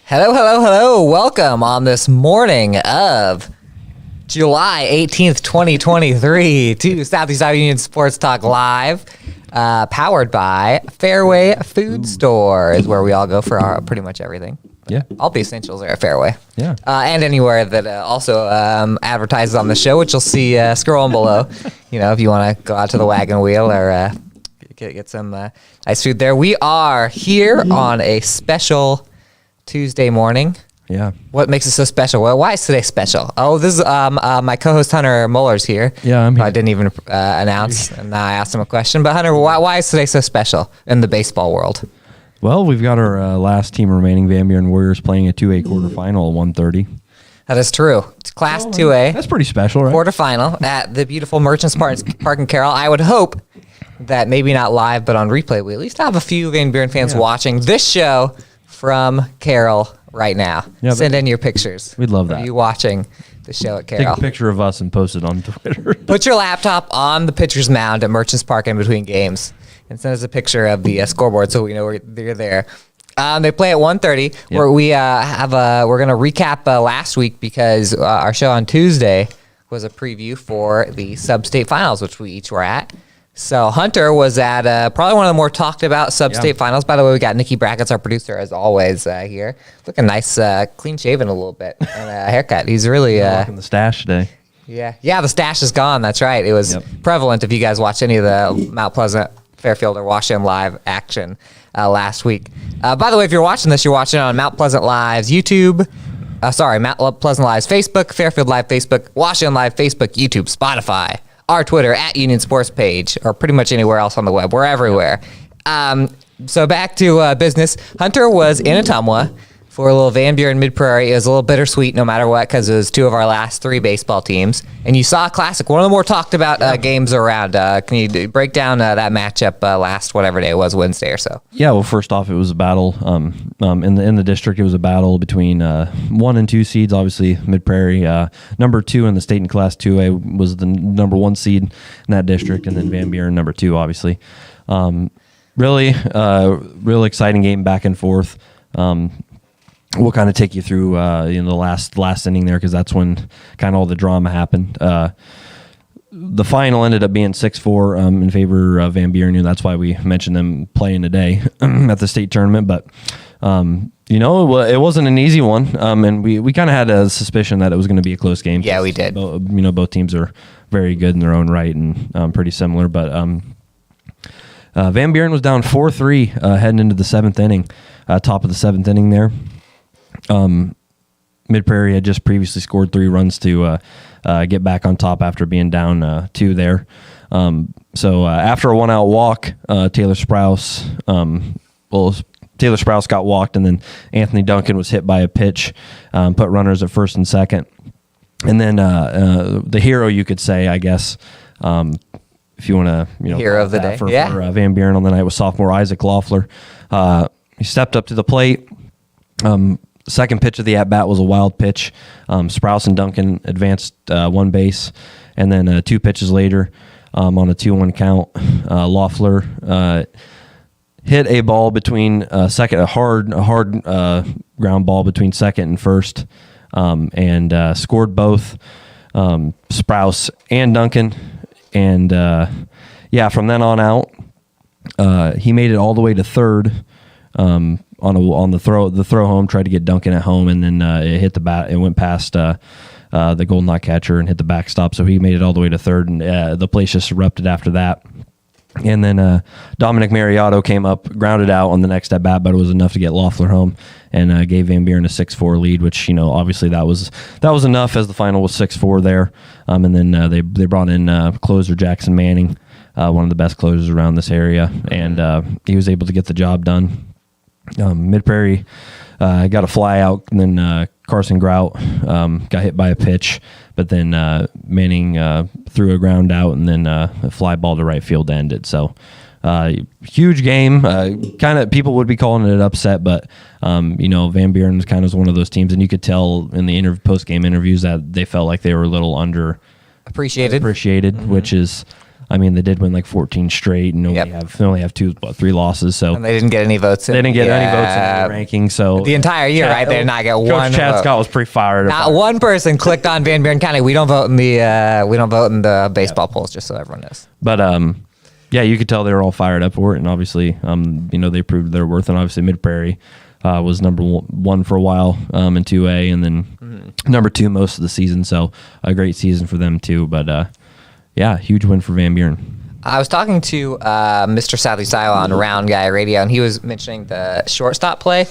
Hello, hello, hello. Welcome on this morning of July 18th, 2023 to Southeast Iowa Union Sports Talk Live, powered by Fairway Food Store is where we all go for pretty much everything. Yeah. All the essentials are at Fairway. Yeah. And anywhere that also advertises on the show, which you'll see scrolling below, if you want to go out to the wagon wheel or get some nice food there. We are here on a special Tuesday morning. Yeah. What makes it so special? Well, why is today special? Oh, this is my co-host Hunter Muller's here. Yeah, I'm here. I didn't even announce, and now I asked him a question. But Hunter, why is today so special in the baseball world? Well, we've got our last team remaining, Van Buren Warriors, playing a 2A quarterfinal at 1:30. That is true. It's Class 2A. That's pretty special, right? Quarterfinal at the beautiful Merchants Park in Carroll. I would hope that maybe not live, but on replay, we at least have a few Van Buren fans watching this show from Carroll right now. Yeah, Send in your pictures. We'd love of that. you watching the show at Take Carroll. a picture of us and post it on Twitter. Put your laptop on the pitcher's mound at Merchants Park in between games and send us a picture of the scoreboard so we know you're there. They play at 1:30. Yep. Where we're going to recap last week because our show on Tuesday was a preview for the sub-state finals, which we each were at. So Hunter was at probably one of the more talked about sub-state finals. By the way, we got Nikki Brackett's our producer as always here, looking nice, clean shaven a little bit and a haircut. He's really Rocking the stash today. yeah. The stash is gone. That's right. It was prevalent if you guys watched any of the Mount Pleasant, Fairfield, or Washington Live action last week. By the way, if you're watching this, you're watching it on Mount Pleasant Live's YouTube. Mount Pleasant Live's Facebook, Fairfield Live Facebook, Washington Live Facebook, YouTube, Spotify, our Twitter at Union Sports page, or pretty much anywhere else on the web. We're everywhere. So back to business. Hunter was in Ottumwa for a little Van Buren Mid-Prairie. It was a little bittersweet no matter what because it was two of our last three baseball teams. And you saw a classic, one of the more talked about games around. Can you break down that matchup last whatever day it was, Wednesday or so? Yeah, well, first off, it was a battle. In the district, it was a battle between 1 and 2 seeds. Obviously, Mid-Prairie, number 2 in the state in Class 2A was the number 1 seed in that district, and then Van Buren, number 2, obviously. Real exciting game back and forth. We'll kind of take you through the last inning there because that's when kind of all the drama happened. The final ended up being 6-4 in favor of Van Buren. That's why we mentioned them playing today at the state tournament. But it wasn't an easy one, and we kind of had a suspicion that it was going to be a close game. Yeah, we did. Both teams are very good in their own right and pretty similar. But Van Buren was down 4-3 heading into the 7th inning, top of the 7th inning there. Mid-Prairie had just previously scored 3 runs to get back on top after being down 2 there. So after a 1-out walk, Taylor Sprouse got walked, and then Anthony Duncan was hit by a pitch, put runners at first and second. And then the hero, you could say, I guess, if you want to, hero of the day for Van Buren on the night was sophomore Isaac Loeffler. He stepped up to the plate. Second pitch of the at-bat was a wild pitch. Sprouse and Duncan advanced 1 base, and then 2 pitches later on a 2-1 count, Loeffler hit a ball between second, a hard ground ball between second and first, and scored both Sprouse and Duncan. And from then on out, he made it all the way to third. On the throw home, tried to get Duncan at home, and then it hit the bat. It went past the Golden Knot catcher and hit the backstop. So he made it all the way to third, and the place just erupted after that. And then Dominic Mariotto came up, grounded out on the next at bat, but it was enough to get Loeffler home and gave Van Buren a 6-4 lead. Which obviously that was enough as the final was 6-4 there. And then they brought in closer Jackson Manning, one of the best closers around this area, and he was able to get the job done. Mid-Prairie got a fly out, and then Carson Grout got hit by a pitch, but then Manning threw a ground out, and then a fly ball to right field ended. So huge game. Kind of people would be calling it an upset, but Van Buren kind of was one of those teams, and you could tell in the post-game interviews that they felt like they were a little appreciated, mm-hmm. which is I mean, they did win like 14 straight, and they only have 3 losses. So and they didn't get any votes. They didn't get any votes in the ranking. So the entire year, right? They did not get one. Chad Scott was pretty fired. Not one person clicked on Van Buren County. We don't vote in the baseball polls, just so everyone knows. But yeah, you could tell they were all fired up for it, and obviously, they proved their worth. And obviously, Mid Prairie was number one for a while in 2A, and then number 2 most of the season. So a great season for them too. But yeah, huge win for Van Buren. I was talking to Mr. Sadly Sile on Round Guy Radio, and he was mentioning the shortstop play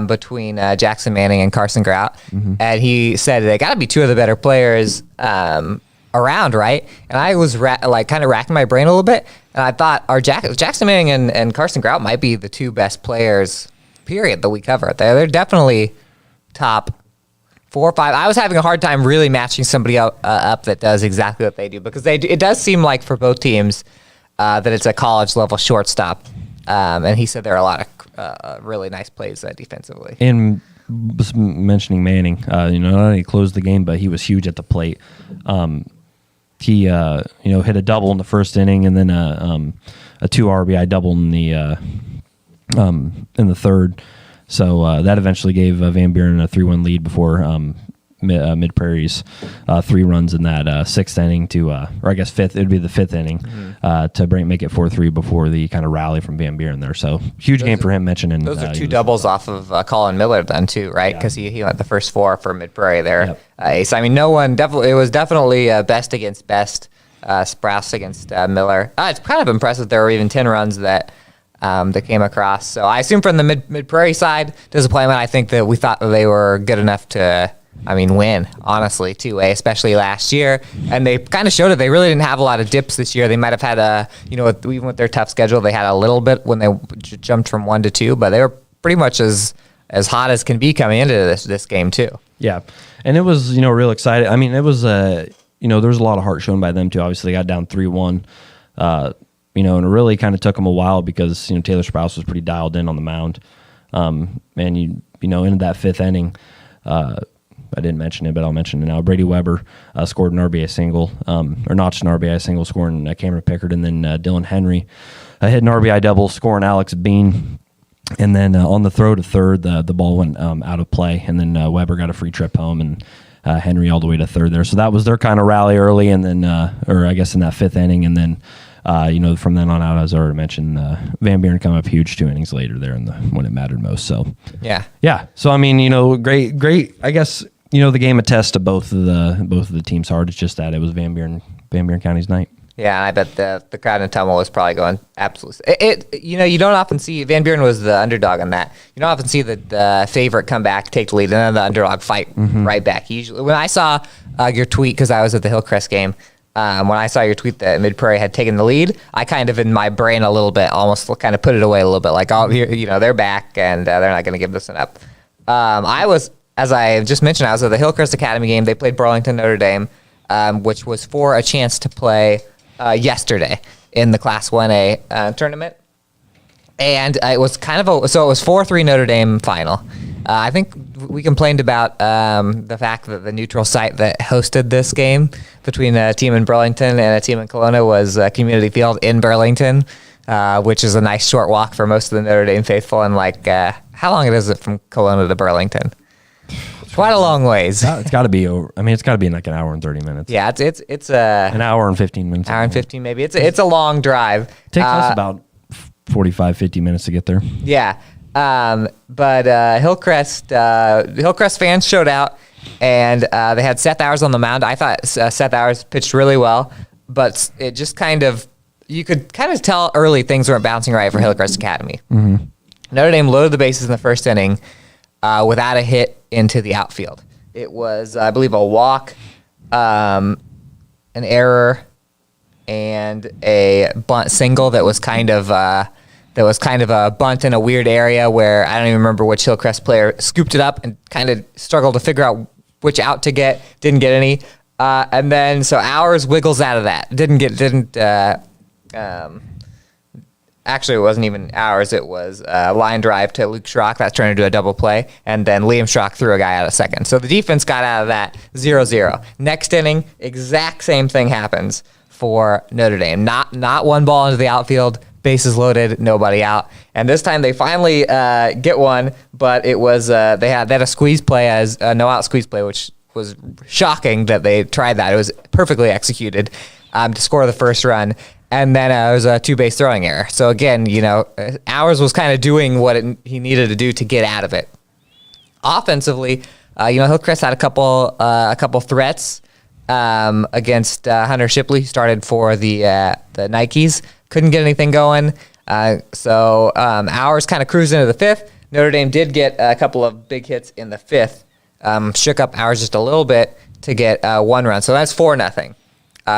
between Jackson Manning and Carson Grout, and he said they got to be 2 of the better players around, right? And I was kind of racking my brain a little bit, and I thought Jackson Manning and Carson Grout might be the 2 best players, period, that we cover. They're definitely top 4 or 5. I was having a hard time really matching somebody up that does exactly what they do, because it does seem like for both teams that it's a college level shortstop. And he said there are a lot of really nice plays defensively. And mentioning Manning, not only closed the game, but he was huge at the plate. He hit a double in the first inning, and then a 2 RBI double in the third. So that eventually gave Van Buren a 3-1 lead before Mid Prairie's 3 runs in that 6th inning or I guess 5th. It would be the 5th inning to make it 4-3 before the kind of rally from Van Buren there. So huge game for him. Mentioning those are 2 doubles off of Colin Miller then too, right? Because he went the first 4 for Mid Prairie there. Yep. So I mean, no one definitely. It was definitely best against best. Sprouse against Miller. It's kind of impressive. There were even 10 runs that came across. So I assume from the Mid Prairie side, disappointment. I think that we thought that they were good enough to, win, honestly, 2A, especially last year. And they kind of showed it. They really didn't have a lot of dips this year. They might have had even with their tough schedule, they had a little bit when they jumped from 1 to 2, but they were pretty much as hot as can be coming into this game too. Yeah. And it was, real exciting. I mean, it was, there was a lot of heart shown by them too. Obviously, they got down 3-1. And it really kind of took them a while because, Taylor Sprouse was pretty dialed in on the mound. And, into that 5th inning, I didn't mention it, but I'll mention it now. Brady Weber scored an RBI single, or notched an RBI single, scoring Cameron Pickard, and then Dylan Henry hit an RBI double, scoring Alex Bean. And then on the throw to third, the ball went out of play, and then Weber got a free trip home, and Henry all the way to third there. So that was their kind of rally early, and then, or I guess in that 5th inning, and then from then on out, as I already mentioned, Van Buren come up huge 2 innings later there when it mattered most. So yeah. So great. I guess the game attests to both of the teams hard. It's just that it was Van Buren County's night. Yeah, and I bet the crowd in Tummel was probably going absolutely. You don't often see Van Buren was the underdog on that. You don't often see the favorite come back, take the lead, and then the underdog fight right back. Usually, when I saw your tweet, because I was at the Hillcrest game. When I saw your tweet that Mid Prairie had taken the lead, I kind of in my brain a little bit almost kind of put it away a little bit, like, oh, they're back and they're not going to give this one up. I was, as I just mentioned, I was at the Hillcrest Academy game. They played Burlington Notre Dame, which was for a chance to play yesterday in the Class 1A tournament. And it was it was 4-3 Notre Dame final. I think we complained about the fact that the neutral site that hosted this game between a team in Burlington and a team in Kelowna was Community Field in Burlington, which is a nice short walk for most of the Notre Dame faithful. And how long is it from Kelowna to Burlington? Quite a long ways. It's got to be over. It's got to be in like an hour and 30 minutes. Yeah, it's an hour and 15 minutes. Hour and 15 maybe. It's a long drive. It takes us about 45, 50 minutes to get there. Yeah. But Hillcrest fans showed out, and they had Seth Hours on the mound. I thought Seth Hours pitched really well, but it just you could kind of tell early things weren't bouncing right for Hillcrest Academy. Mm-hmm. Notre Dame loaded the bases in the first inning without a hit into the outfield. It was, I believe, a walk, an error, and a bunt single that was kind of a bunt in a weird area where I don't even remember which Hillcrest player scooped it up and kind of struggled to figure out which out to get. Didn't get any, and then so Hours wiggles out of that. Actually, it wasn't even Hours. It was a line drive to Luke Schrock. That's turned into a double play. And then Liam Schrock threw a guy out of second. So the defense got out of that 0-0. Next inning, exact same thing happens. for Notre Dame. Not one ball into the outfield, bases loaded, nobody out. And this time they finally get one, but it was they had a squeeze play as a no out squeeze play, which was shocking that they tried that. It was perfectly executed to score the first run. And then it was a 2-base throwing error. So again, Ours was kind of doing what he needed to do to get out of it. Offensively, Hillcrest had a couple threats against Hunter Shipley, who started for the Nikes. Couldn't get anything going. So Ours kind of cruised into the fifth. Notre Dame did get a couple of big hits in the fifth. Shook up Ours just a little bit to get 1 run. So that's 4-0.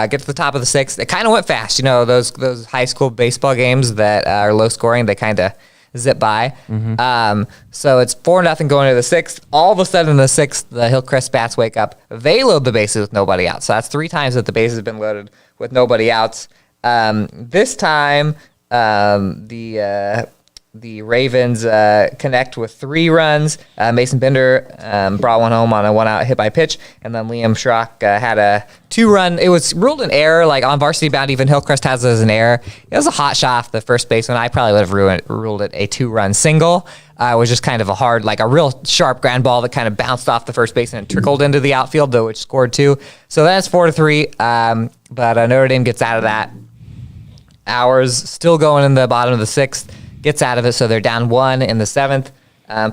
Get to the top of the sixth. It kind of went fast. Those high school baseball games that are low scoring, they kind of zip by. So it's 4-0 going to the sixth. All of a sudden in the sixth, the Hillcrest bats wake up. They load the bases with nobody out. So that's 3 times that the bases have been loaded with nobody outs. This time, the Ravens connect with 3 runs. Mason Bender brought one home on a 1-out hit by pitch, and then Liam Schrock had a 2-run. It was ruled an error, like on Varsity Bound, even Hillcrest has it as an error. It was a hot shot off the first baseman. I probably would have ruled it a 2-run single. It was just kind of a real sharp ground ball that kind of bounced off the first baseman and trickled into the outfield, though, which scored 2. So that's 4-3, but Notre Dame gets out of that. Ours still going in the bottom of the sixth. Gets out of it, so they're down 1 in the seventh.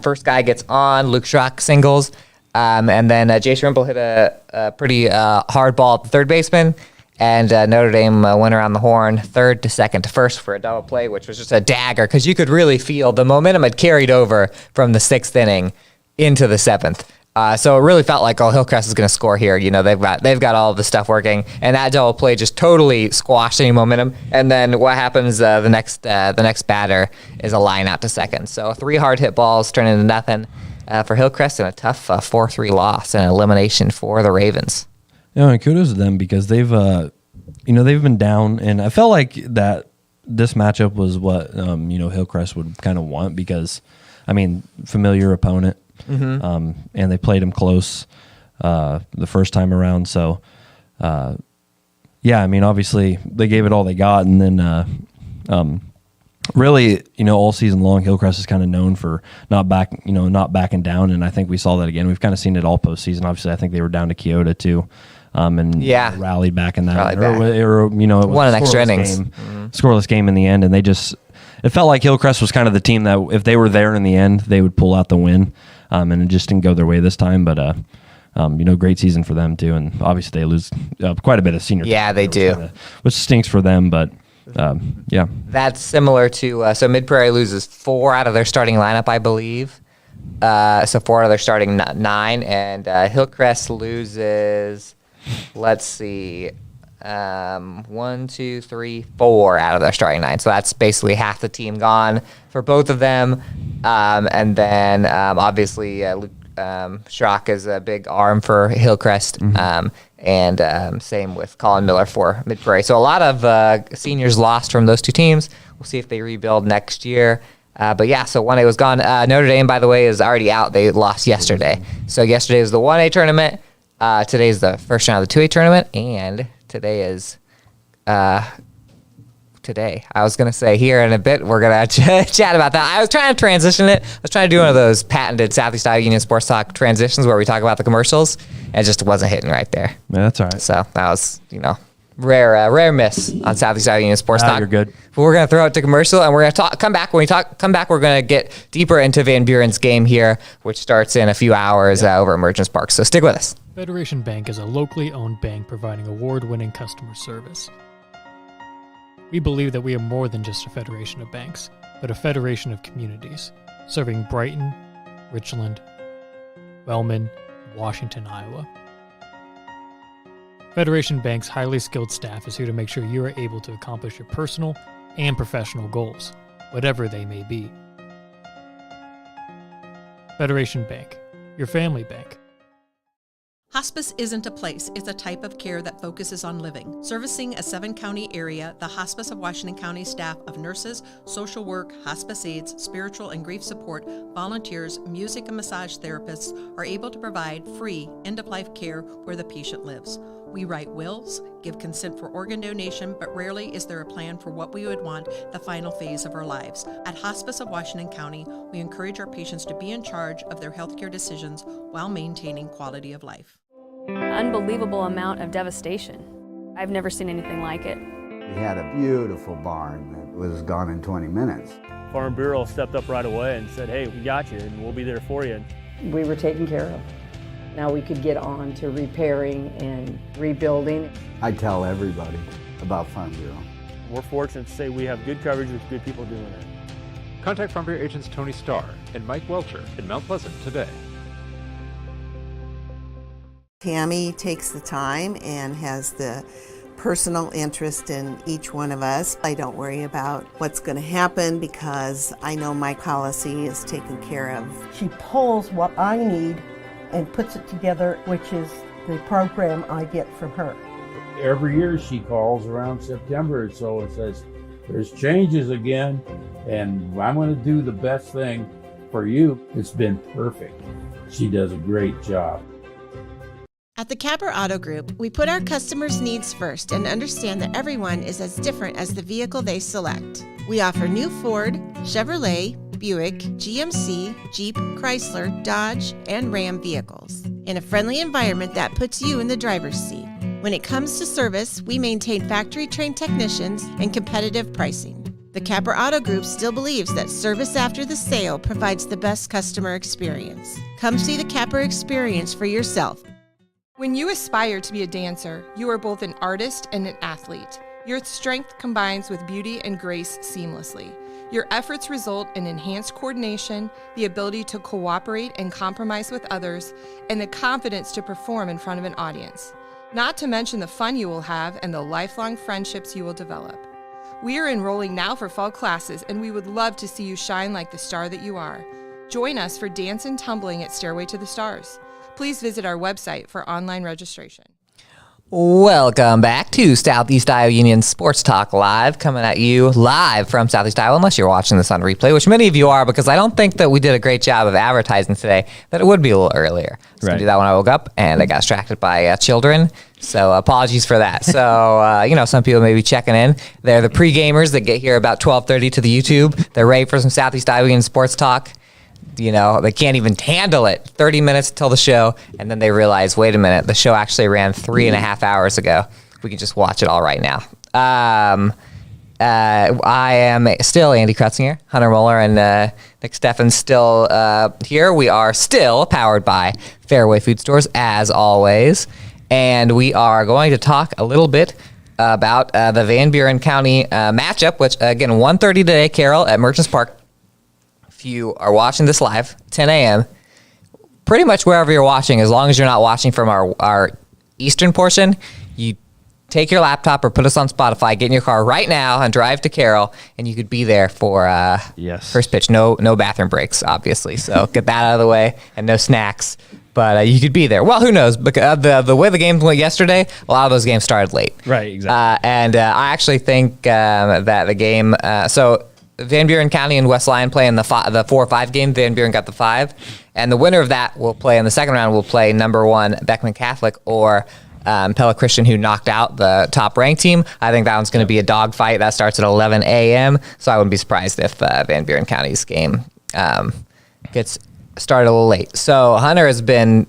First guy gets on, Luke Schrock singles, and then Jace Rimple hit a pretty hard ball at the third baseman, and Notre Dame went around the horn, third to second to first for a double play, which was just a dagger, because you could really feel the momentum had carried over from the sixth inning into the seventh. So it really felt like, Hillcrest is going to score here. They've got all of the stuff working, and that double play just totally squashed any momentum. And then what happens? The next batter is a line out to second. So 3 hard hit balls turn into nothing for Hillcrest, and a tough 4-3 loss and elimination for the Ravens. And kudos to them, because they've been down, and I felt like that this matchup was what Hillcrest would kind of want, because familiar opponent. And they played him close the first time around. So, obviously they gave it all they got. And then really, all season long, Hillcrest is kind of known for not backing down. And I think we saw that again. We've kind of seen it all postseason. Obviously, I think they were down to Keota too. Rallied back in that. Or, it was won an extra innings. Scoreless game in the end. And it felt like Hillcrest was kind of the team that if they were there in the end, they would pull out the win. And it just didn't go their way this time. But, great season for them, too. And obviously they lose quite a bit of senior. Yeah, they do. Which stinks for them, but, yeah. That's similar to, so Mid-Prairie loses 4 out of their starting lineup, I believe. So 4 out of their starting 9. And Hillcrest loses, let's see, 1, 2, 3, 4 out of their starting 9. So that's basically half the team gone for both of them. And then obviously Luke Schrock is a big arm for Hillcrest. And same with Colin Miller for Mid-Prairie. So a lot of seniors lost from those 2 teams. We'll see if they rebuild next year. But yeah, so 1A was gone. Notre Dame, by the way, is already out. They lost yesterday. So yesterday was the 1A tournament. Today is the first round of the 2A tournament, and today is today. I was going to say here in a bit, we're going to chat about that. I was trying to transition it. I was trying to do one of those patented Southeast Iowa Union Sports Talk transitions where we talk about the commercials, and it just wasn't hitting right there. Yeah, that's all right. So that was, rare miss on Southeast Iowa Union Sports Talk. You're good. But we're going to throw it to commercial, and we're going to come back. When we come back, we're going to get deeper into Van Buren's game here, which starts in a few hours over at Merchants Park. So stick with us. Federation Bank is a locally owned bank providing award-winning customer service. We believe that we are more than just a federation of banks, but a federation of communities, serving Brighton, Richland, Wellman, and Washington, Iowa. Federation Bank's highly skilled staff is here to make sure you are able to accomplish your personal and professional goals, whatever they may be. Federation Bank, your family bank. Hospice isn't a place, it's a type of care that focuses on living. Servicing a 7-county area, the Hospice of Washington County staff of nurses, social work, hospice aides, spiritual and grief support, volunteers, music and massage therapists are able to provide free end-of-life care where the patient lives. We write wills, give consent for organ donation, but rarely is there a plan for what we would want the final phase of our lives. At Hospice of Washington County, we encourage our patients to be in charge of their healthcare decisions while maintaining quality of life. Unbelievable amount of devastation. I've never seen anything like it. We had a beautiful barn that was gone in 20 minutes. Farm Bureau stepped up right away and said, hey, we got you and we'll be there for you. We were taken care of. Now we could get on to repairing and rebuilding. I tell everybody about Farm Bureau. We're fortunate to say we have good coverage with good people doing it. Contact Farm Bureau agents Tony Starr and Mike Welcher in Mount Pleasant today. Tammy takes the time and has the personal interest in each one of us. I don't worry about what's going to happen because I know my policy is taken care of. She pulls what I need and puts it together, which is the program I get from her. Every year she calls around September or so and says, there's changes again, and I'm going to do the best thing for you. It's been perfect. She does a great job. At the Capper Auto Group, we put our customers' needs first and understand that everyone is as different as the vehicle they select. We offer new Ford, Chevrolet, Buick, GMC, Jeep, Chrysler, Dodge, and Ram vehicles in a friendly environment that puts you in the driver's seat. When it comes to service, we maintain factory-trained technicians and competitive pricing. The Capper Auto Group still believes that service after the sale provides the best customer experience. Come see the Capper experience for yourself. When you aspire to be a dancer, you are both an artist and an athlete. Your strength combines with beauty and grace seamlessly. Your efforts result in enhanced coordination, the ability to cooperate and compromise with others, and the confidence to perform in front of an audience. Not to mention the fun you will have and the lifelong friendships you will develop. We are enrolling now for fall classes, and we would love to see you shine like the star that you are. Join us for Dance and Tumbling at Stairway to the Stars. Please visit our website for online registration. Welcome back to Southeast Iowa Union Sports Talk Live, coming at you live from Southeast Iowa, unless you're watching this on replay, which many of you are, because I don't think that we did a great job of advertising today, that it would be a little earlier. I was going to do that when I woke up, and I got distracted by children, so apologies for that. So, some people may be checking in. They're the pre-gamers that get here about 12:30 to the YouTube. They're ready for some Southeast Iowa Union Sports Talk. They can't even handle it. 30 minutes till the show, and then they realize, wait a minute, the show actually ran 3.5 hours ago. We can just watch it all right now. I am still Andy Krutzinger, Hunter Muller, and Nick Steffen's still here. We are still powered by Fairway Food Stores, as always, and we are going to talk a little bit about the Van Buren County matchup, which, again, 1:30 today, Carroll, at Merchants Park. If you are watching this live, 10 a.m., pretty much wherever you're watching, as long as you're not watching from our eastern portion, you take your laptop or put us on Spotify, get in your car right now and drive to Carroll, and you could be there for first pitch. No bathroom breaks, obviously, so get that out of the way, and no snacks. But you could be there. Well, who knows? Because the way the games went yesterday, a lot of those games started late. Right, exactly. And I actually think that the game Van Buren County and West Lyon play in the 4-5 game. Van Buren got the 5. And the winner of that will play in the second round, will play number 1 Beckman Catholic or Pella Christian, who knocked out the top-ranked team. I think that one's going to be a dogfight. That starts at 11 a.m., so I wouldn't be surprised if Van Buren County's game gets started a little late. So Hunter has been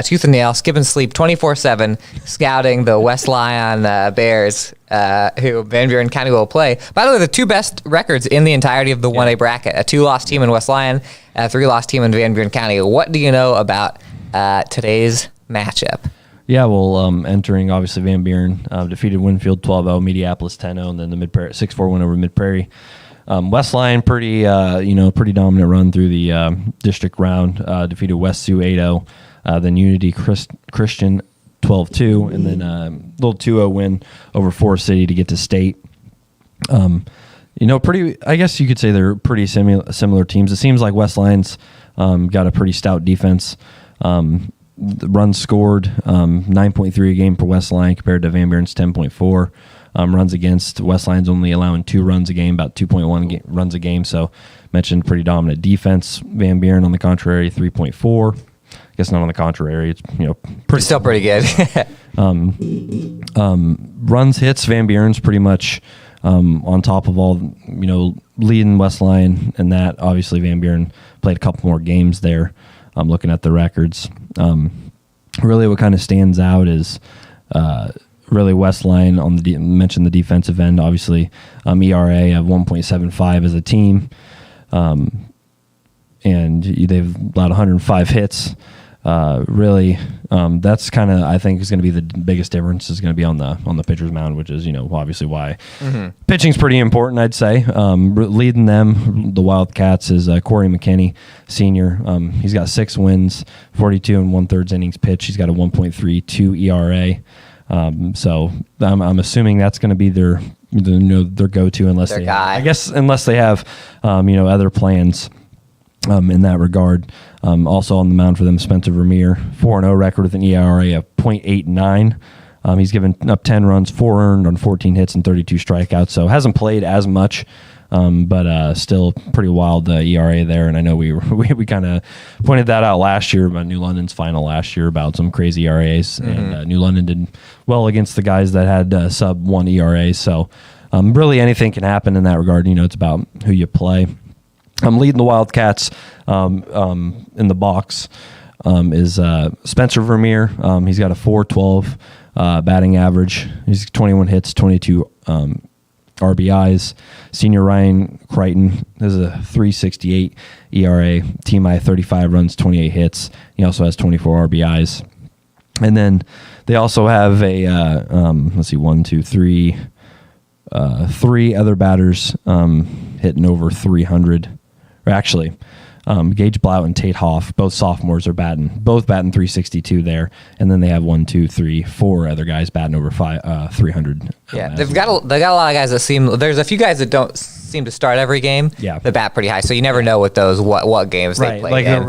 tooth and nail, skipping sleep 24/7, scouting the West Lyon Bears, who Van Buren County will play. By the way, the 2 best records in the entirety of the 1A bracket: a 2-loss team in West Lyon, a 3-loss team in Van Buren County. What do you know about today's matchup? Yeah, well, entering, obviously, Van Buren defeated Winfield 12-0, Mediapolis 10-0, and then the Mid-Prairie 6-4 win over Mid-Prairie. West Lyon, pretty dominant run through the district round, defeated West Sioux 8-0. Then Unity Christian 12-2, and then a little 2-0 win over Forest City to get to state. Pretty. I guess you could say they're pretty similar teams. It seems like West Lyon's got a pretty stout defense. The runs scored 9.3 a game for West Lyon compared to Van Buren's 10.4. Runs against, West Lyon's only allowing 2 runs a game, about 2.1 runs a game. So mentioned pretty dominant defense. Van Buren, on the contrary, 3.4. I guess not on the contrary. It's pretty still pretty good. Runs, hits, Van Buren's pretty much on top of all, leading Westline, and that obviously Van Buren played a couple more games there. Looking at the records, really what kind of stands out is really Westline on mentioned the defensive end, obviously ERA of 1.75 as a team, and they've allowed 105 hits. Really, that's kind of, I think, is going to be the biggest difference is going to be on the pitcher's mound, which is obviously why pitching's pretty important. I'd say leading them, the Wildcats, is Corey McKinney, senior. He's got 6 wins, 42 and 1/3 innings pitched. He's got a 1.32 ERA. So I'm assuming that's going to be their go-to unless unless they have other plans. In that regard. Also on the mound for them, Spencer Vermeer, 4-0 record with an ERA of .89. He's given up 10 runs, 4 earned on 14 hits and 32 strikeouts, so hasn't played as much, but still pretty wild ERA there. And I know we kind of pointed that out last year about New London's final last year about some crazy ERAs, and New London did well against the guys that had sub-1 ERAs, so really anything can happen in that regard. It's about who you play. I'm leading the Wildcats in the box is Spencer Vermeer. He's got a .412 batting average. He's 21 hits, 22 RBIs. Senior Ryan Crichton has a .368 ERA, team high 35 runs, 28 hits. He also has 24 RBIs. And then they also have a three other batters hitting over 300. Or actually, Gage Blount and Tate Hoff, both sophomores, are batting 362 there, and then they have 4 other guys batting over 300. Yeah, they got a lot of guys that there's a few guys that don't seem to start every game. Yeah, they bat pretty high, so you never know with those what games they play. Like there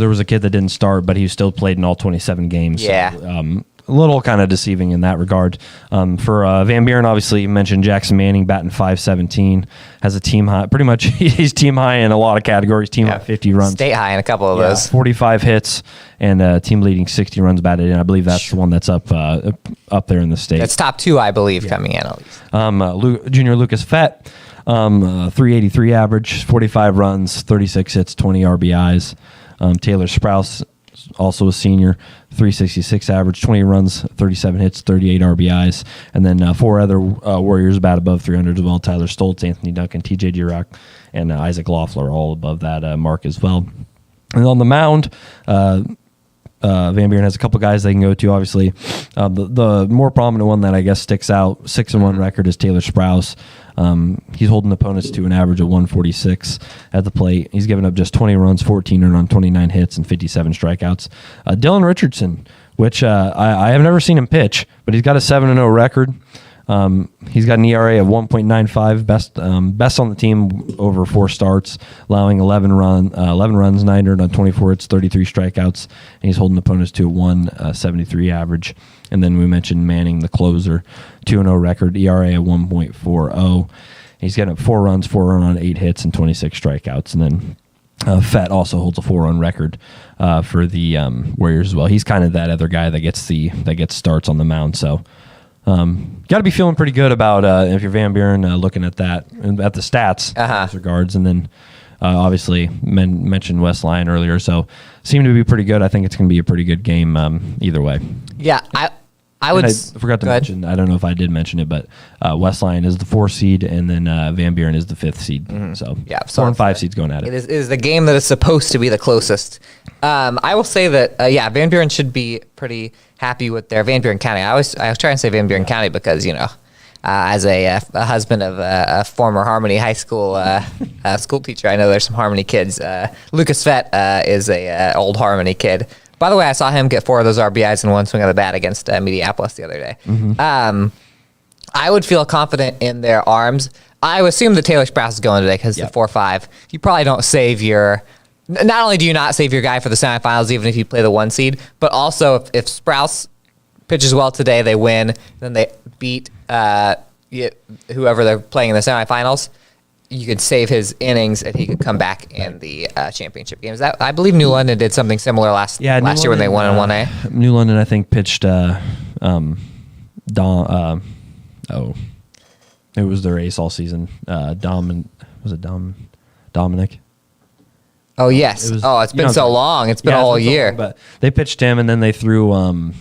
was a kid that didn't start, but he still played in all 27 games. Yeah. So, a little kind of deceiving in that regard. For Van Buren, obviously, you mentioned Jackson Manning batting .517, has a team high. Pretty much, he's team high in a lot of categories. Team high 50 runs, state high in a couple of those. 45 hits, and team leading 60 runs batted in. I believe that's the one that's up there in the state. That's top 2, I believe, coming in at least. Junior Lucas Fett, 383 average, 45 runs, 36 hits, 20 RBIs. Taylor Sprouse, also a senior, 366 average, 20 runs, 37 hits, 38 RBIs. And then 4 other Warriors bat above 300 as well. Tyler Stoltz, Anthony Duncan, TJ Girock, and Isaac Loeffler all above that mark as well. And on the mound, Van Buren has a couple guys they can go to, obviously. The more prominent one that I guess sticks out, 6-1 record, is Taylor Sprouse. He's holding opponents to an average of 146 at the plate. He's given up just 20 runs, 14 earned on 29 hits, and 57 strikeouts. Dylan Richardson, which I have never seen him pitch, but he's got a 7-0 record. He's got an ERA of 1.95, best on the team over 4 starts, allowing 11 runs, 9 earned on 24 hits, 33 strikeouts, and he's holding opponents to a 1.73 average. And then we mentioned Manning, the closer, 2-0 record, ERA of 1.40. He's getting up 4 runs, 4 earned on 8 hits, and 26 strikeouts. And then Fett also holds a 4-run record for the Warriors as well. He's kind of that other guy that gets starts on the mound. So got to be feeling pretty good about if you're Van Buren looking at that at the stats in those regards. And then obviously mentioned Westline earlier, so seem to be pretty good. I think it's going to be a pretty good game either way. Yeah, I forgot to mention. I don't know if I did mention it, but Westline is the 4 seed, and then Van Buren is the 5th seed. So 4 and 5 seeds going at it. It is the game that is supposed to be the closest. I will say that Van Buren should be pretty happy with their Van Buren County. I was trying to say Van Buren County because as a husband of a former Harmony High School school teacher, I know there's some Harmony kids. Lucas Fett is a old Harmony kid. By the way, I saw him get 4 of those RBIs in one swing of the bat against Mediapolis the other day. I would feel confident in their arms. I would assume that Taylor Sprouse is going today because the 4-5. You probably don't save your... Not only do you not save your guy for the semifinals, even if you play the 1 seed, but also if Sprouse pitches well today, they win, then they beat whoever they're playing in the semifinals. you could save his innings and he could come back in the championship games. That I believe New London did something similar last year when they won in 1A. New London, I think, pitched it was their ace all season. Dominic? Oh, yes. It's been so long. It's been a whole year. But they pitched him, and then they threw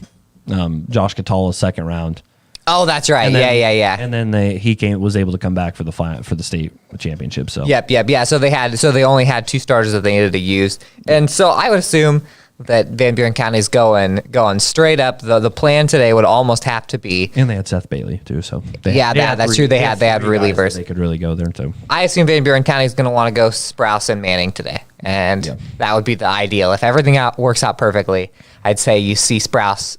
Josh Catala second round. Oh, that's right. Yeah. And then he was able to come back for the state championship. So Yep. So they only had 2 starters that they needed to use, and so I would assume that Van Buren County is going straight up. The plan today would almost have to be, and they had Seth Bailey too. So that's true. They had relievers. They could really go there too. I assume Van Buren County is going to want to go Sprouse and Manning today, and that would be the ideal. If everything works out perfectly, I'd say you see Sprouse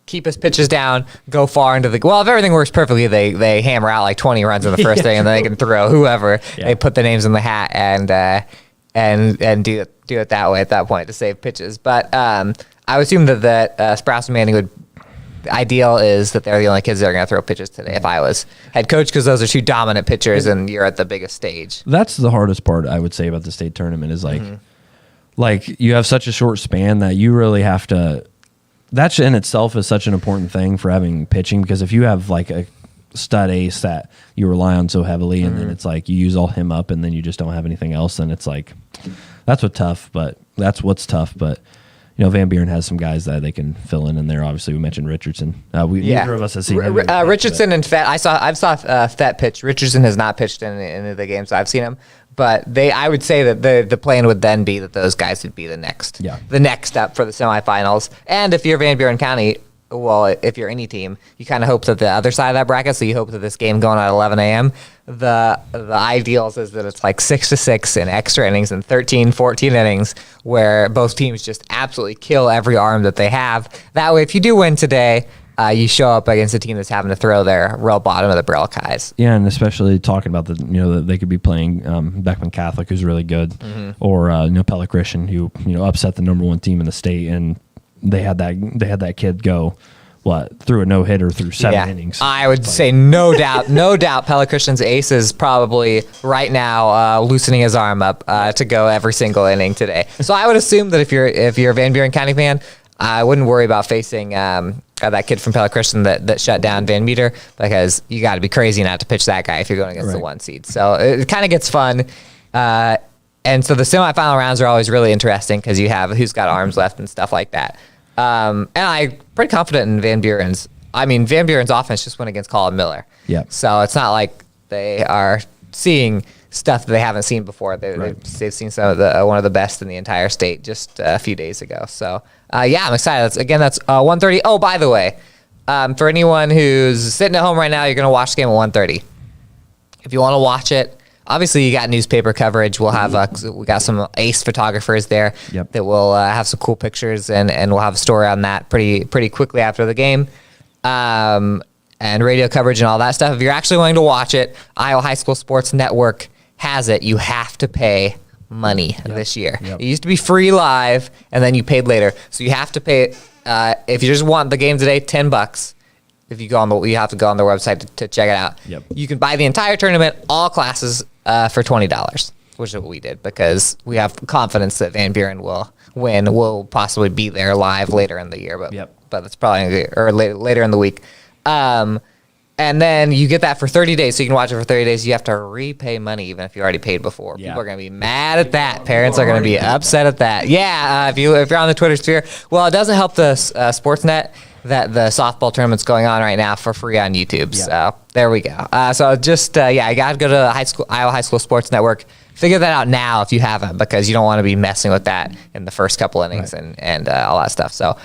keep his pitches down, go far into if everything works perfectly, they hammer out like 20 runs in the first inning, and then they can throw whoever. They put the names in the hat and do it that way at that point to save pitches. But I would assume that Sprouse and Manning the ideal is that they're the only kids that are going to throw pitches today if I was head coach, because those are 2 dominant pitchers and you're at the biggest stage. That's the hardest part, I would say, about the state tournament is like you have such a short span that you really have to. That in itself is such an important thing for having pitching, because if you have like a stud ace that you rely on so heavily, and then it's like you use all him up and then you just don't have anything else, then it's like that's what's tough. But Van Buren has some guys that they can fill in there. Obviously, we mentioned Richardson. Neither of us has seen him. Richardson and Fett. I saw Fett pitch. Richardson has not pitched in any of the games I've seen him. But I would say that the plan would then be that those guys would be the next step for the semifinals. And if you're Van Buren County, if you're any team, you kind of hope that the other side of that bracket, so you hope that this game going at 11 a.m., the ideals is that it's like 6-6 in extra innings and 13-14 innings where both teams just absolutely kill every arm that they have. That way, if you do win today, you show up against a team that's having to throw their real bottom of the barrel guys. Yeah, and especially talking about that they could be playing Beckman Catholic, who's really good, or Pella Christian, who upset the number 1 team in the state, and they had that kid go through a no hitter through 7 innings. I would say no doubt Pella Christian's ace is probably right now loosening his arm up to go every single inning today. So I would assume that if you're a Van Buren County fan, I wouldn't worry about facing that kid from Pella Christian that shut down Van Meter, because you got to be crazy not to pitch that guy if you're going against the 1 seed. So it kind of gets fun. And so the semifinal rounds are always really interesting because you have who's got arms left and stuff like that. And I'm pretty confident in Van Buren's. I mean, Van Buren's offense just went against Colin Miller. Yeah. So it's not like they are seeing stuff that they haven't seen before. They've seen some of one of the best in the entire state just a few days ago. So I'm excited. That's 1:30. Oh, by the way, for anyone who's sitting at home right now, you're going to watch the game at 1:30. If you want to watch it, obviously you got newspaper coverage. We'll have we got some ace photographers there that will have some cool pictures, and we'll have a story on that pretty quickly after the game. And radio coverage and all that stuff. If you're actually going to watch it, Iowa High School Sports Network has it. You have to pay money this year. It used to be free live, and then you paid later. So you have to pay. If you just want the game today, $10. If you you have to go on their website to check it out. You can buy the entire tournament, all classes, for $20, which is what we did because we have confidence that Van Buren will win. We'll possibly be there live later in the year, but it's probably later in the week. And then you get that for 30 days, so you can watch it for 30 days. You have to repay money even if you already paid before. People are going to be mad at that. Parents are going to be upset at that. If you're on the Twitter sphere, well, it doesn't help the Sportsnet that the softball tournament's going on right now for free on YouTube. So there we go. So just you got to go to Iowa High School Sports Network. Figure that out now if you haven't, because you don't want to be messing with that in the first couple innings and all that stuff. So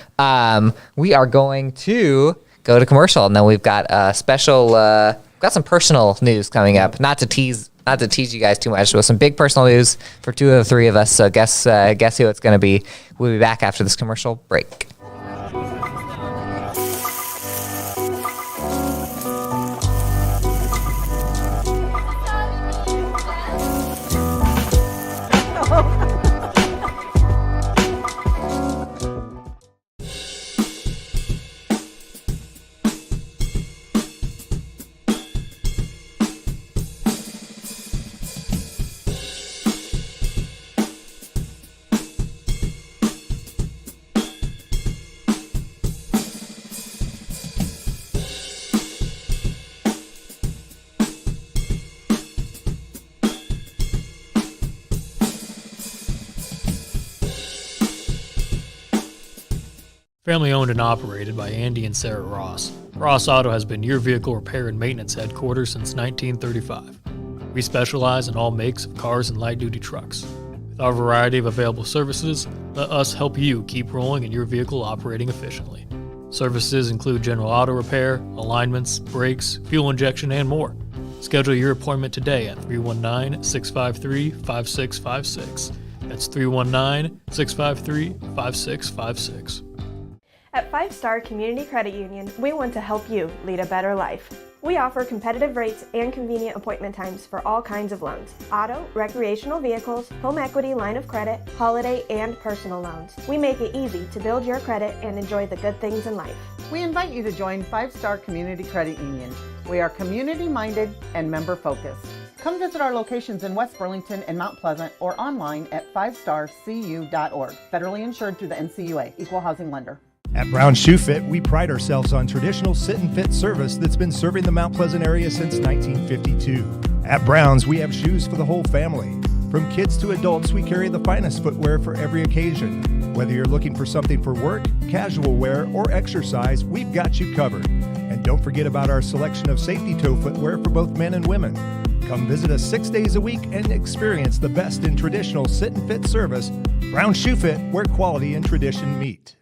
we are going to go to commercial, and then we've got a special. Got some personal news coming up. Not to tease you guys too much, but some big personal news for 2 of the 3 of us. So guess who it's going to be. We'll be back after this commercial break. Family owned and operated by Andy and Sarah Ross, Ross Auto has been your vehicle repair and maintenance headquarters since 1935. We specialize in all makes of cars and light-duty trucks. With our variety of available services, let us help you keep rolling and your vehicle operating efficiently. Services include general auto repair, alignments, brakes, fuel injection, and more. Schedule your appointment today at 319-653-5656. That's 319-653-5656. At 5 Star Community Credit Union, we want to help you lead a better life. We offer competitive rates and convenient appointment times for all kinds of loans: auto, recreational vehicles, home equity, line of credit, holiday, and personal loans. We make it easy to build your credit and enjoy the good things in life. We invite you to join 5 Star Community Credit Union. We are community-minded and member-focused. Come visit our locations in West Burlington and Mount Pleasant or online at 5starcu.org. Federally insured through the NCUA, Equal Housing Lender. At Brown Shoe Fit, we pride ourselves on traditional sit and fit service that's been serving the Mount Pleasant area since 1952. At Brown's, we have shoes for the whole family. From kids to adults, we carry the finest footwear for every occasion. Whether you're looking for something for work, casual wear, or exercise, we've got you covered. And don't forget about our selection of safety toe footwear for both men and women. Come visit us 6 days a week and experience the best in traditional sit and fit service. Brown Shoe Fit, where quality and tradition meet.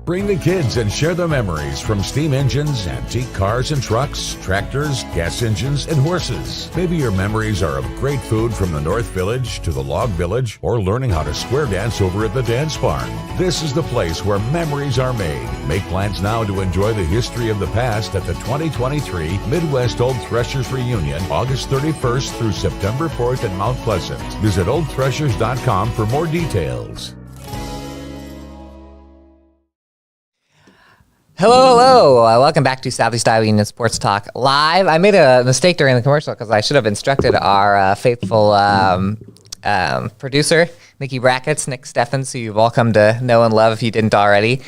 Bring the kids and share the memories from steam engines, antique cars and trucks, tractors, gas engines, and horses. Maybe your memories are of great food from the North Village to the Log Village, or learning how to square dance over at the Dance Barn. This is the place where memories are made. Make plans now to enjoy the history of the past at the 2023 Midwest Old Threshers Reunion, August 31st through September 4th in Mount Pleasant. Visit oldthreshers.com for more details. Hello. Welcome back to Southeast Iowa Union Sports Talk Live. I made a mistake during the commercial because I should have instructed our faithful producer, Nikki Brackets, Nick Steffens, who you've all come to know and love if you didn't already,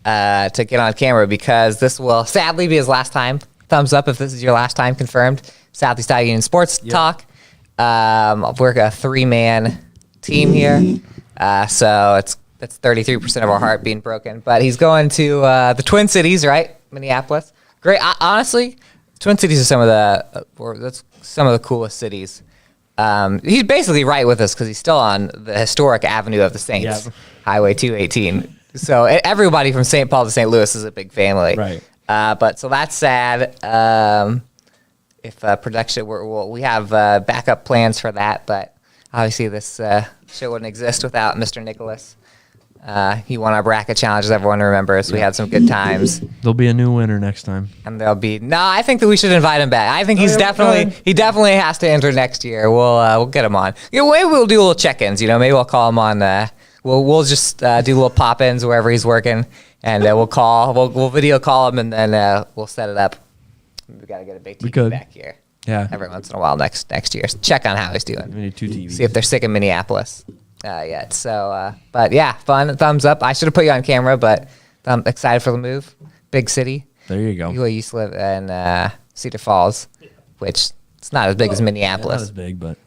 to get on camera, because this will sadly be his last time. Thumbs up if this is your last time confirmed. Southeast Iowa Union Sports Talk. We're a 3-man team here, so that's 33% of our heart being broken. But he's going to the Twin Cities, right? Minneapolis. Great. Honestly, Twin Cities are some of the coolest cities. He's basically right with us because he's still on the historic Avenue of the Saints, Highway 218. So everybody from St. Paul to St. Louis is a big family. Right. But so that's sad. If production, we have backup plans for that, but obviously this show wouldn't exist without Mr. Nicholas. He won our bracket challenge, as everyone remembers. We had some good times. There'll be a new winner next time. And I think that we should invite him back. I think he definitely has to enter next year. We'll get him on. Maybe we'll do little check-ins. Maybe we'll call him on. We'll just do little pop-ins wherever he's working, and we'll video call him, and then we'll set it up. We got to get a big TV back here. Yeah. Every once in a while next year. Check on how he's doing. We need 2 TVs. See if they're sick in Minneapolis. Yet. So, but yeah, fun. Thumbs up. I should have put you on camera, but I'm excited for the move. Big city. There you go. You used to live in Cedar Falls, which it's not as big as Minneapolis. Not as big, but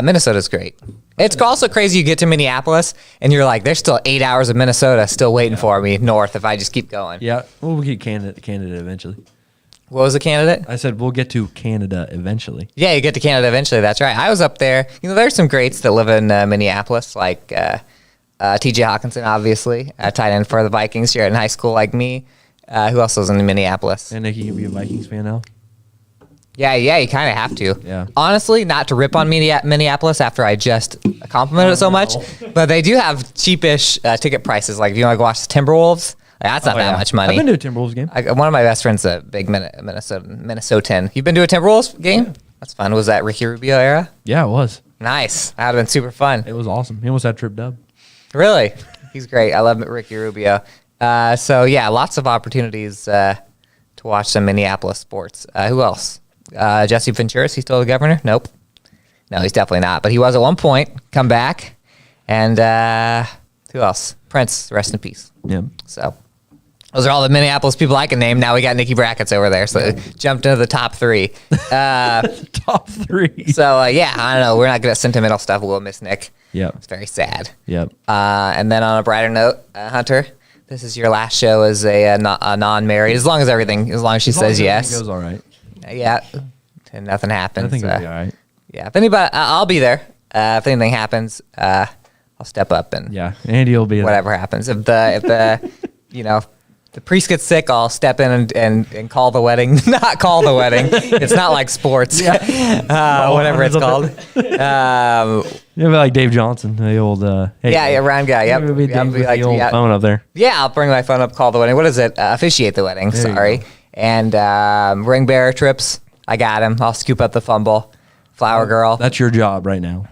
Minnesota's great. It's also crazy. You get to Minneapolis and you're like, there's still 8 hours of Minnesota still waiting for me north if I just keep going. Yeah, we'll get Canada eventually. What was the candidate? I said we'll get to Canada eventually. Yeah, you get to Canada eventually. That's right. I was up there. There's some greats that live in Minneapolis, like T.J. Hawkinson, obviously, tight end for the Vikings here in high school, like me. Who else was in Minneapolis? And Nicky, you be a Vikings fan now? Yeah, you kind of have to. Yeah. Honestly, not to rip on Minneapolis after I just complimented it so much, but they do have cheapish ticket prices. Like if you want to go watch the Timberwolves. That's not that much money. I've been to a Timberwolves game. One of my best friends is a big Minnesotan. You've been to a Timberwolves game? Yeah. That's fun. Was that Ricky Rubio era? Yeah, it was. Nice. That would have been super fun. It was awesome. He almost had Trip Dub. Really? He's great. I love Ricky Rubio. So, yeah, lots of opportunities to watch some Minneapolis sports. Who else? Jesse Ventura, is he still the governor? Nope. No, he's definitely not. But he was at one point. Come back. And who else? Prince, rest in peace. Yeah. So, Those are all the Minneapolis people I can name. Now we got Nikki Brackett's over there, so jumped into the top 3. Top 3. So yeah, I don't know. We're not good at sentimental stuff. We'll miss Nick. Yep. It's very sad. Yep. And then on a brighter note, Hunter, this is your last show as a non-married. As long as she says yes. It goes all right. Yeah. And nothing happens. I think it'll be all right. Yeah. If anybody, I'll be there. If anything happens, I'll step up and Andy will be there. Whatever happens. If the the priest gets sick, I'll step in and call the wedding. Not call the wedding. It's not like sports. Whatever it's called. You'll be like Dave Johnson, the old round guy. Yep. You'll be Dave with the old phone up there. Yeah, I'll bring my phone up, call the wedding. What is it? Officiate the wedding. Sorry. And ring bearer trips. I got him. I'll scoop up the fumble. Flower girl. That's your job right now.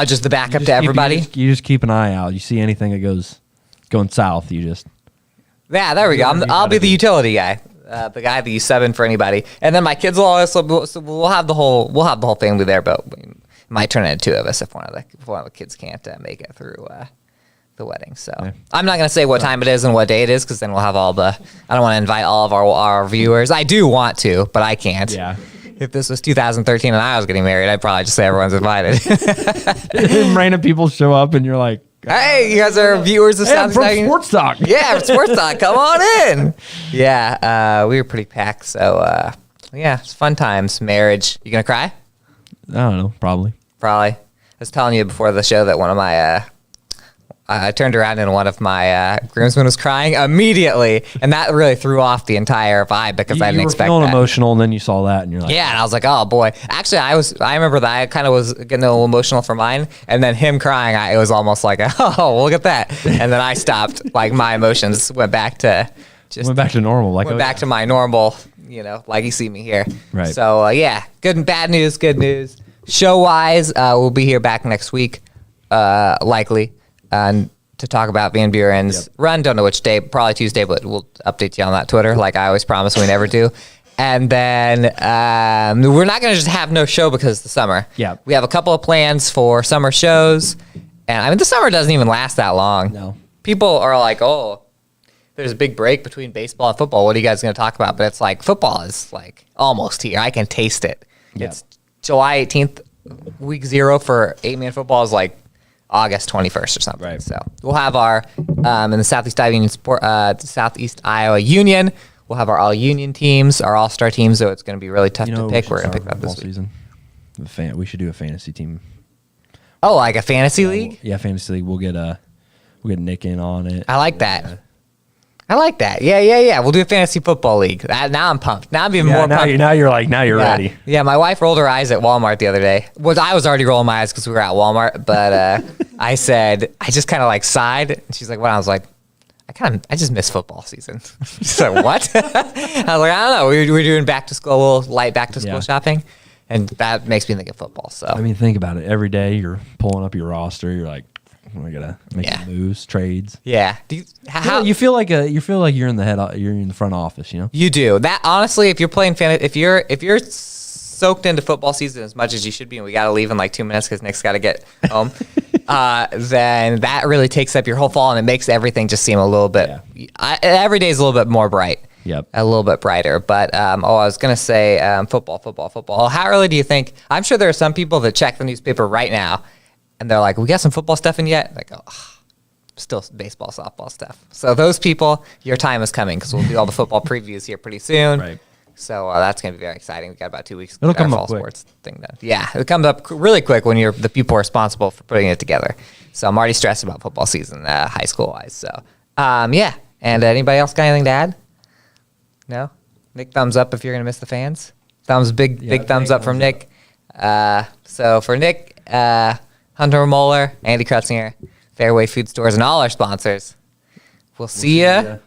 Just the backup to everybody. You just keep an eye out. You see anything that going south, you just. Yeah, there we go. I'll be the utility guy, the guy that you sub in for anybody, and then my kids will also. We'll have the whole family there, but it might turn into 2 of us if one of the kids can't make it through the wedding. So I'm not gonna say what time it is and what day it is, because then we'll have all the. I don't want to invite all of our viewers. I do want to, but I can't. Yeah. If this was 2013 and I was getting married, I'd probably just say everyone's invited. And random people show up, and you're like. Hey, you guys are viewers of South Sports Talk. Yeah, from Sports Talk. Come on in. Yeah, we were pretty packed. So, it's fun times. Marriage. You going to cry? I don't know. Probably. I was telling you before the show that one of my... I turned around and one of my groomsmen was crying immediately, and that really threw off the entire vibe because I didn't expect that. You were feeling emotional, and then you saw that, and you're like... Yeah, and I was like, oh, boy. Actually, I remember that I kind of was getting a little emotional for mine, and then him crying, it was almost like, oh, look at that. And then I stopped. Like, my emotions went back to normal. Went back to my normal, like you see me here. Right. So, good and bad news, good news. Show-wise, we'll be here back next week, likely. To talk about Van Buren's run. Don't know which day, probably Tuesday, but we'll update you on that Twitter like I always promise we never do. And then we're not going to just have no show because it's the summer. Yeah. We have a couple of plans for summer shows. And I mean, the summer doesn't even last that long. No. People are like, oh, there's a big break between baseball and football. What are you guys going to talk about? But it's like football is like almost here. I can taste it. Yeah. It's July 18th, week 0 for 8-man football is like August 21st or something. Right. So we'll have our in the Southeast Iowa Union. We'll have our all union teams, our all-star teams. So it's going to be really tough to pick. We're going to pick that this week. Season. We should do a fantasy team. Oh, like a fantasy league? Yeah, fantasy league. We'll get Nick in on it. I like that. I like that. Yeah. We'll do a fantasy football league. Now I'm pumped. Now I'm even more pumped. Now you're ready. Yeah, my wife rolled her eyes at Walmart the other day. I was already rolling my eyes because we were at Walmart, but I just kind of like sighed. And she's like, what? I was like, I just miss football season. She's like, what? I was like, I don't know. We're doing back to school, a little light back to school shopping. And that makes me think of football. So I mean, think about it. Every day you're pulling up your roster. You're like, I gotta make some moves, trades. Yeah. You feel like you're in the front office, you know? You do. That honestly, if you're playing if you're soaked into football season as much as you should be, and we gotta leave in like 2 minutes because Nick's gotta get home, then that really takes up your whole fall and it makes everything just seem a little bit every day is a little bit more bright. Yep. A little bit brighter. But I was gonna say football. How early do you think? I'm sure there are some people that check the newspaper right now and they're like, we got some football stuff in yet? Like, still baseball, softball stuff. So those people, your time is coming because we'll do all the football previews here pretty soon. Right. So that's going to be very exciting. We got about 2 weeks to It'll get our come fall up quick. sports thing done. Yeah, it comes up really quick when you're the people responsible for putting it together. So I'm already stressed about football season, high school wise. So yeah. And anybody else got anything to add? No? Nick, thumbs up if you're going to miss the fans. Big thumbs up from Nick. So for Nick, Hunter Moeller, Andy Krutzinger, Fairway Food Stores, and all our sponsors, we'll see you